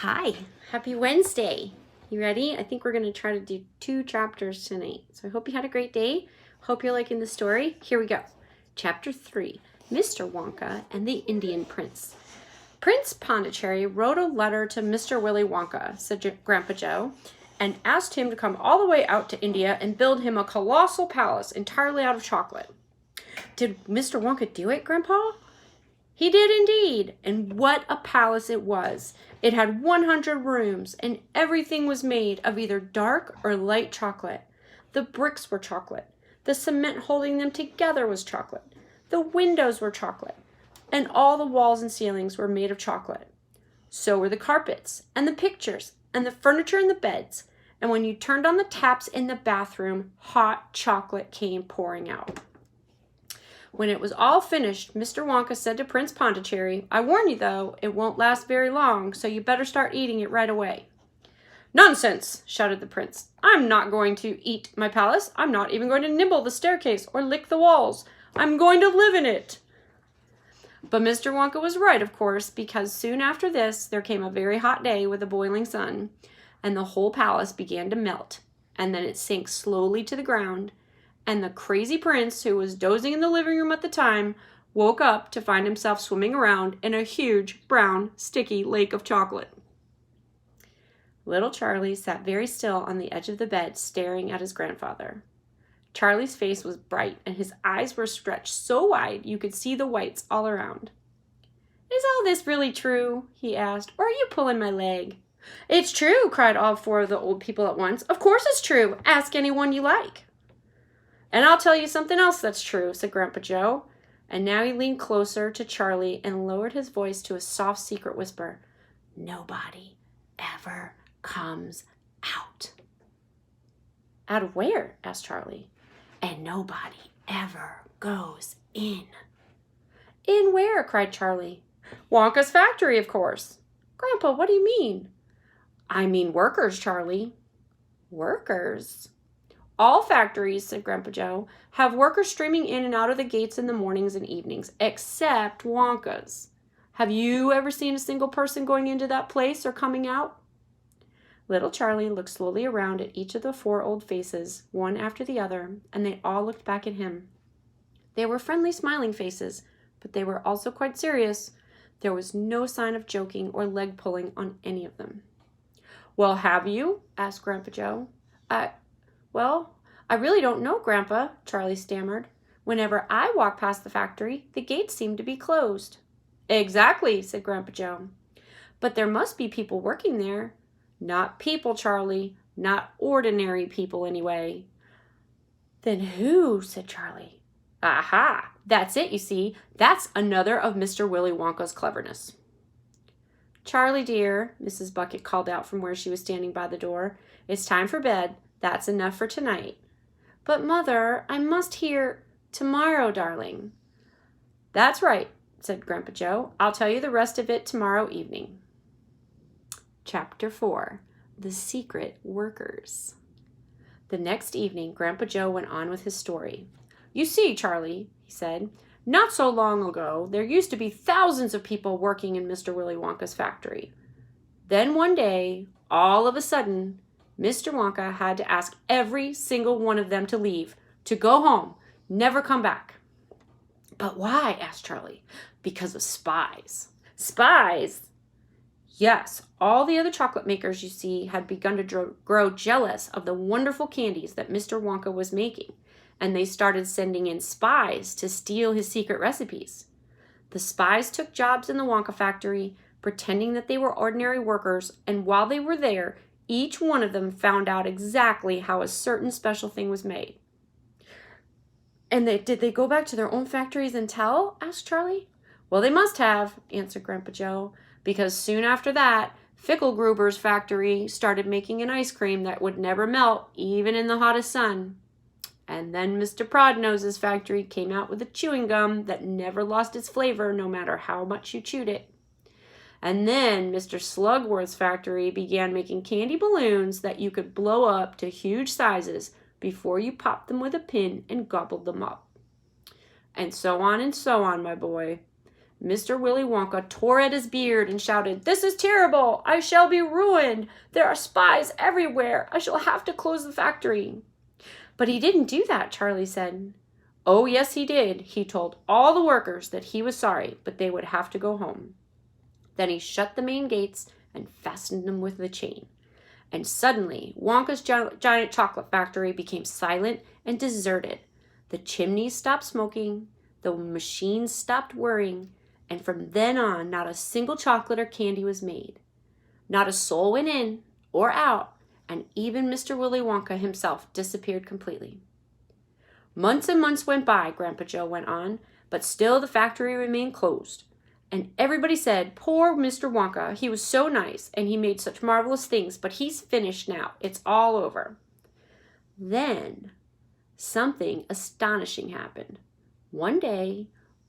Hi, happy Wednesday. You ready? I think we're going to try to do 2 chapters tonight. So I hope you had a great day. Hope you're liking the story. Here we go. Chapter 3, Mr. Wonka and the Indian Prince. Prince Pondicherry wrote a letter to Mr. Willy Wonka, said Grandpa Joe, and asked him to come all the way out to India and build him a colossal palace entirely out of chocolate. Did Mr. Wonka do it, Grandpa? He did indeed, and what a palace it was. It had 100 rooms, and everything was made of either dark or light chocolate. The bricks were chocolate. The cement holding them together was chocolate. The windows were chocolate, and all the walls and ceilings were made of chocolate. So were the carpets, and the pictures, and the furniture and the beds. And when you turned on the taps in the bathroom, hot chocolate came pouring out. When it was all finished, Mr. Wonka said to Prince Pondicherry, "I warn you, though, it won't last very long, so you better start eating it right away." "Nonsense!" shouted the prince. "I'm not going to eat my palace. I'm not even going to nibble the staircase or lick the walls. I'm going to live in it." But Mr. Wonka was right, of course, because soon after this there came a very hot day with a boiling sun, and the whole palace began to melt, and then it sank slowly to the ground, and the crazy prince, who was dozing in the living room at the time, woke up to find himself swimming around in a huge, brown, sticky lake of chocolate. Little Charlie sat very still on the edge of the bed, staring at his grandfather. Charlie's face was bright, and his eyes were stretched so wide you could see the whites all around. "Is all this really true?" he asked, "or are you pulling my leg?" "It's true!" cried all 4 of the old people at once. "Of course it's true! Ask anyone you like." "And I'll tell you something else that's true," said Grandpa Joe. And now he leaned closer to Charlie and lowered his voice to a soft secret whisper. "Nobody ever comes out." "Out of where?" asked Charlie. "And nobody ever goes in." "In where?" cried Charlie. "Wonka's factory, of course." "Grandpa, what do you mean?" "I mean workers, Charlie." "Workers?" "All factories," said Grandpa Joe, "have workers streaming in and out of the gates in the mornings and evenings, except Wonka's. Have you ever seen a single person going into that place or coming out?" Little Charlie looked slowly around at each of the 4 old faces, one after the other, and they all looked back at him. They were friendly, smiling faces, but they were also quite serious. There was no sign of joking or leg pulling on any of them. "Well, have you?" asked Grandpa Joe. Well, I really don't know, Grandpa," Charlie stammered. "Whenever I walk past the factory, the gates seem to be closed." "Exactly," said Grandpa Joe. "But there must be people working there." "Not people, Charlie. Not ordinary people, anyway." "Then who?" said Charlie. "Aha! That's it, you see. That's another of Mr. Willy Wonka's cleverness." "Charlie, dear," Mrs. Bucket called out from where she was standing by the door, "it's time for bed. That's enough for tonight." "But, Mother, I must hear tomorrow, darling." "That's right," said Grandpa Joe. "I'll tell you the rest of it tomorrow evening." Chapter 4, The Secret Workers. The next evening, Grandpa Joe went on with his story. "You see, Charlie," he said, "not so long ago, there used to be thousands of people working in Mr. Willy Wonka's factory. Then one day, all of a sudden, Mr. Wonka had to ask every single one of them to leave, to go home, never come back." "But why?" asked Charlie. "Because of spies." "Spies?" "Yes, all the other chocolate makers, you see, had begun to grow jealous of the wonderful candies that Mr. Wonka was making, and they started sending in spies to steal his secret recipes. The spies took jobs in the Wonka factory, pretending that they were ordinary workers, and while they were there, each one of them found out exactly how a certain special thing was made." "And did they go back to their own factories and tell?" asked Charlie. "Well, they must have," answered Grandpa Joe, "because soon after that, Fickelgruber's factory started making an ice cream that would never melt, even in the hottest sun. And then Mr. Prodnose's factory came out with a chewing gum that never lost its flavor no matter how much you chewed it. And then Mr. Slugworth's factory began making candy balloons that you could blow up to huge sizes before you popped them with a pin and gobbled them up. And so on, my boy. Mr. Willy Wonka tore at his beard and shouted, "This is terrible! I shall be ruined! There are spies everywhere! I shall have to close the factory!" "But he didn't do that," Charlie said. "Oh, yes, he did. He told all the workers that he was sorry, but they would have to go home. Then he shut the main gates and fastened them with a chain. And suddenly, Wonka's giant chocolate factory became silent and deserted. The chimneys stopped smoking, the machines stopped whirring, and from then on, not a single chocolate or candy was made. Not a soul went in or out, and even Mr. Willy Wonka himself disappeared completely. Months and months went by, Grandpa Joe went on, but still the factory remained closed. And everybody said, poor Mr. Wonka, he was so nice, and he made such marvelous things, but he's finished now. It's all over. Then something astonishing happened. One day,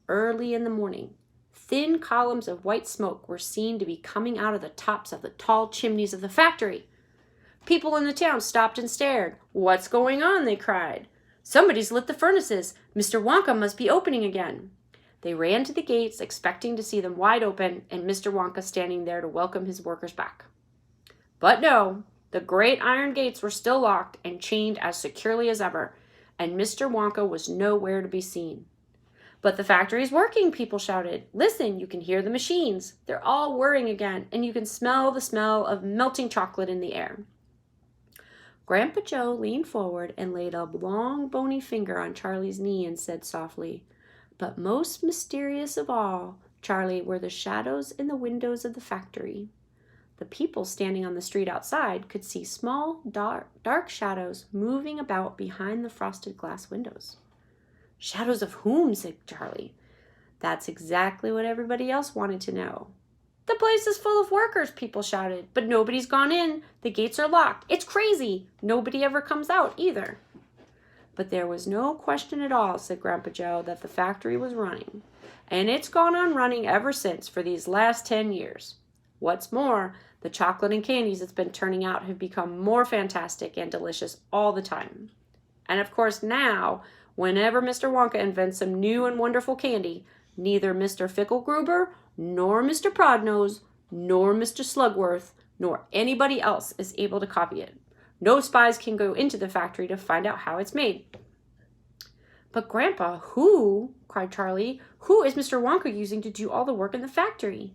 early in the morning, thin columns of white smoke were seen to be coming out of the tops of the tall chimneys of the factory. People in the town stopped and stared. "What's going on?" they cried. "Somebody's lit the furnaces. Mr. Wonka must be opening again." They ran to the gates, expecting to see them wide open and Mr. Wonka standing there to welcome his workers back. But no, the great iron gates were still locked and chained as securely as ever, and Mr. Wonka was nowhere to be seen. "But the factory's working," people shouted. "Listen, you can hear the machines. They're all whirring again, and you can smell the smell of melting chocolate in the air." Grandpa Joe leaned forward and laid a long, bony finger on Charlie's knee and said softly, "But most mysterious of all, Charlie, were the shadows in the windows of the factory." The people standing on the street outside could see small, dark shadows moving about behind the frosted glass windows. "Shadows of whom?" said Charlie. That's exactly what everybody else wanted to know. "The place is full of workers," people shouted, "but nobody's gone in. The gates are locked. It's crazy. Nobody ever comes out either." But there was no question at all, said Grandpa Joe, that the factory was running. And it's gone on running ever since for these last 10 years. What's more, the chocolate and candies it's been turning out have become more fantastic and delicious all the time. And of course now, whenever Mr. Wonka invents some new and wonderful candy, neither Mr. Fickelgruber, nor Mr. Prodnose, nor Mr. Slugworth, nor anybody else is able to copy it. No spies can go into the factory to find out how it's made. "But Grandpa, who," cried Charlie, "who is Mr. Wonka using to do all the work in the factory?"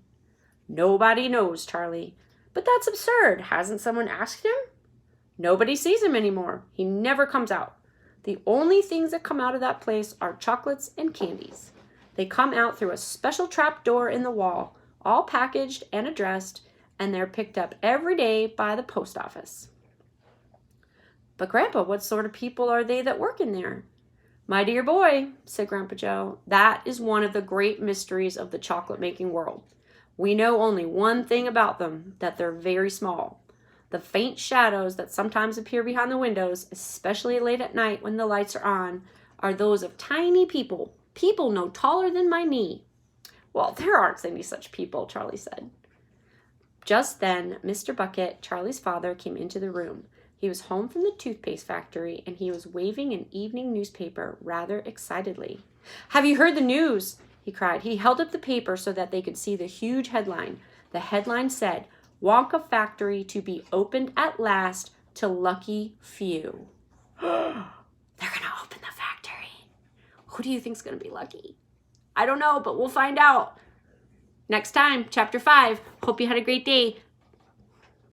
"Nobody knows, Charlie." "But that's absurd. Hasn't someone asked him?" "Nobody sees him anymore. He never comes out. The only things that come out of that place are chocolates and candies. They come out through a special trap door in the wall, all packaged and addressed, and they're picked up every day by the post office." "But Grandpa, what sort of people are they that work in there?" "My dear boy," said Grandpa Joe, "that is one of the great mysteries of the chocolate-making world. We know only one thing about them, that they're very small. The faint shadows that sometimes appear behind the windows, especially late at night when the lights are on, are those of tiny people no taller than my knee." "Well, there aren't any such people," Charlie said. Just then, Mr. Bucket, Charlie's father, came into the room. He was home from the toothpaste factory, and he was waving an evening newspaper rather excitedly. "Have you heard the news?" he cried. He held up the paper so that they could see the huge headline. The headline said, "Wonka Factory to be opened at last to lucky few." They're going to open the factory. Who do you think's going to be lucky? I don't know, but we'll find out. Next time, Chapter 5. Hope you had a great day.